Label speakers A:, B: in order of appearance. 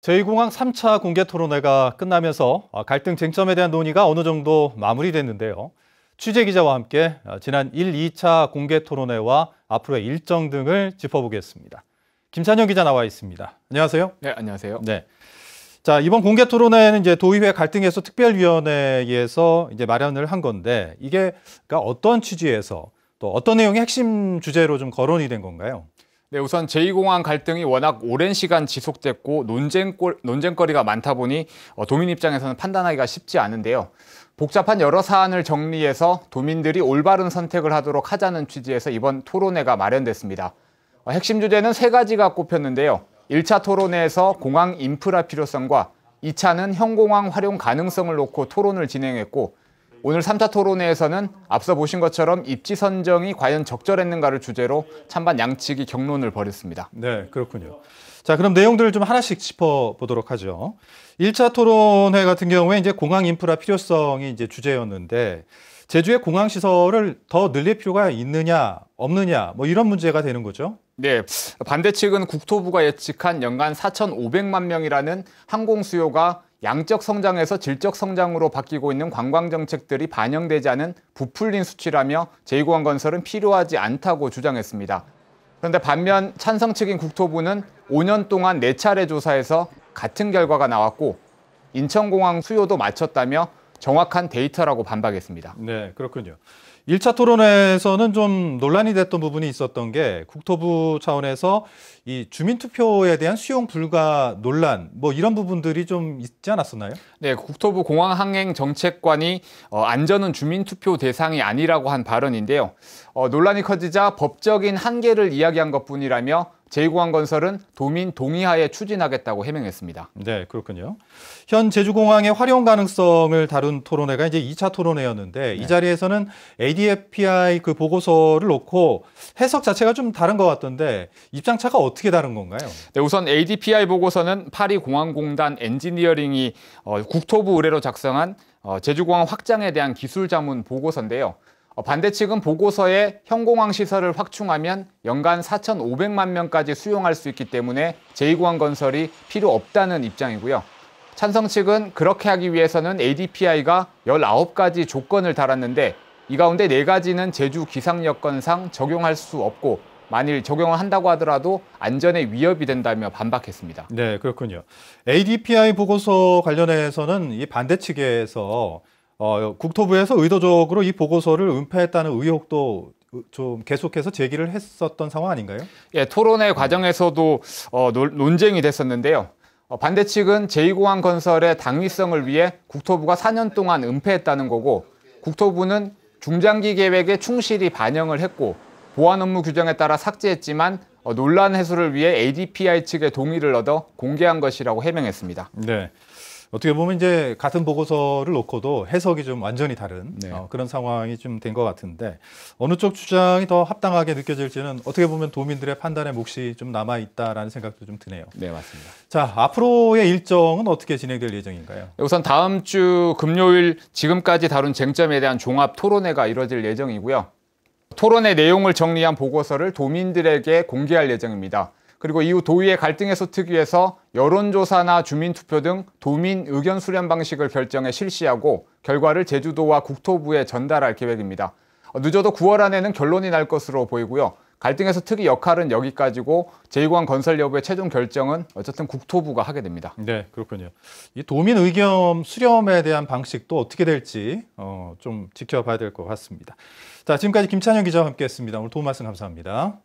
A: 제2공항 3차 공개 토론회가 끝나면서 갈등 쟁점에 대한 논의가 어느 정도 마무리됐는데요. 취재 기자와 함께 지난 1, 2차 공개 토론회와 앞으로의 일정 등을 짚어보겠습니다. 김찬영 기자 나와 있습니다. 안녕하세요.
B: 네, 안녕하세요.
A: 네. 자, 이번 공개 토론회는 이제 도의회 갈등 해소 특별위원회에서 이제 마련을 한 건데 이게 그러니까 어떤 취지에서 또 어떤 내용의 핵심 주제로 좀 거론이 된 건가요?
B: 네, 우선 제2공항 갈등이 워낙 오랜 시간 지속됐고 논쟁거리가 많다 보니 도민 입장에서는 판단하기가 쉽지 않은데요. 복잡한 여러 사안을 정리해서 도민들이 올바른 선택을 하도록 하자는 취지에서 이번 토론회가 마련됐습니다. 핵심 주제는 세 가지가 꼽혔는데요. 1차 토론회에서 공항 인프라 필요성과 2차는 형공항 활용 가능성을 놓고 토론을 진행했고 오늘 3차 토론회에서는 앞서 보신 것처럼 입지 선정이 과연 적절했는가를 주제로 찬반 양측이 격론을 벌였습니다.
A: 네, 그렇군요. 자, 그럼 내용들을 좀 하나씩 짚어보도록 하죠. 1차 토론회 같은 경우에 이제 공항 인프라 필요성이 이제 주제였는데 제주의 공항 시설을 더 늘릴 필요가 있느냐, 없느냐, 뭐 이런 문제가 되는 거죠.
B: 네, 반대 측은 국토부가 예측한 연간 4,500만 명이라는 항공 수요가 양적 성장에서 질적 성장으로 바뀌고 있는 관광 정책들이 반영되지 않은 부풀린 수치라며 제2공항 건설은 필요하지 않다고 주장했습니다. 그런데 반면 찬성 측인 국토부는 5년 동안 4차례 조사에서 같은 결과가 나왔고 인천공항 수요도 맞췄다며 정확한 데이터라고 반박했습니다.
A: 네, 그렇군요. 1차 토론회에서는 좀 논란이 됐던 부분이 있었던 게 국토부 차원에서 이 주민투표에 대한 수용 불가 논란 뭐 이런 부분들이 좀 있지 않았었나요?
B: 네, 국토부 공항항행정책관이 안전은 주민투표 대상이 아니라고 한 발언인데요. 논란이 커지자 법적인 한계를 이야기한 것뿐이라며 제2공항 건설은 도민 동의하에 추진하겠다고 해명했습니다.
A: 네, 그렇군요. 현 제주공항의 활용 가능성을 다룬 토론회가 이제 2차 토론회였는데 이 자리에서는 ADFPI 그 보고서를 놓고 해석 자체가 좀 다른 것 같던데 입장차가 어떻게 다른 건가요?
B: 네, 우선 ADPI 보고서는 파리공항공단 엔지니어링이 국토부 의뢰로 작성한 제주공항 확장에 대한 기술 자문 보고서인데요. 반대 측은 보고서에 형공항 시설을 확충하면 연간 4,500만 명까지 수용할 수 있기 때문에 제2공항 건설이 필요 없다는 입장이고요. 찬성 측은 그렇게 하기 위해서는 ADPI가 19가지 조건을 달았는데 이 가운데 4가지는 제주 기상 여건상 적용할 수 없고 만일 적용을 한다고 하더라도 안전에 위협이 된다며 반박했습니다.
A: 네, 그렇군요. ADPI 보고서 관련해서는 이 반대 측에서 국토부에서 의도적으로 이 보고서를 은폐했다는 의혹도 좀 계속해서 제기를 했었던 상황 아닌가요?
B: 예, 토론회 과정에서도 논쟁이 됐었는데요. 반대 측은 제2공항 건설의 당위성을 위해 국토부가 4년 동안 은폐했다는 거고 국토부는 중장기 계획에 충실히 반영을 했고 보안 업무 규정에 따라 삭제했지만 논란 해소를 위해 ADPI 측의 동의를 얻어 공개한 것이라고 해명했습니다.
A: 네. 어떻게 보면 이제 같은 보고서를 놓고도 해석이 좀 완전히 다른 그런 상황이 좀 된 것 같은데 어느 쪽 주장이 더 합당하게 느껴질지는 어떻게 보면 도민들의 판단에 몫이 좀 남아 있다라는 생각도 좀 드네요.
B: 네, 맞습니다.
A: 자, 앞으로의 일정은 어떻게 진행될 예정인가요?
B: 우선 다음 주 금요일 지금까지 다룬 쟁점에 대한 종합 토론회가 이뤄질 예정이고요. 토론회 내용을 정리한 보고서를 도민들에게 공개할 예정입니다. 그리고 이후 도의회 갈등 해소 특위에서 여론조사나 주민투표 등 도민 의견 수렴 방식을 결정해 실시하고 결과를 제주도와 국토부에 전달할 계획입니다. 늦어도 9월 안에는 결론이 날 것으로 보이고요. 갈등 해소 특위 역할은 여기까지고 제2공항 건설 여부의 최종 결정은 어쨌든 국토부가 하게 됩니다.
A: 네, 그렇군요. 이 도민 의견 수렴에 대한 방식도 어떻게 될지 좀 지켜봐야 될 것 같습니다. 자, 지금까지 김찬영 기자와 함께했습니다. 오늘 도움 말씀 감사합니다.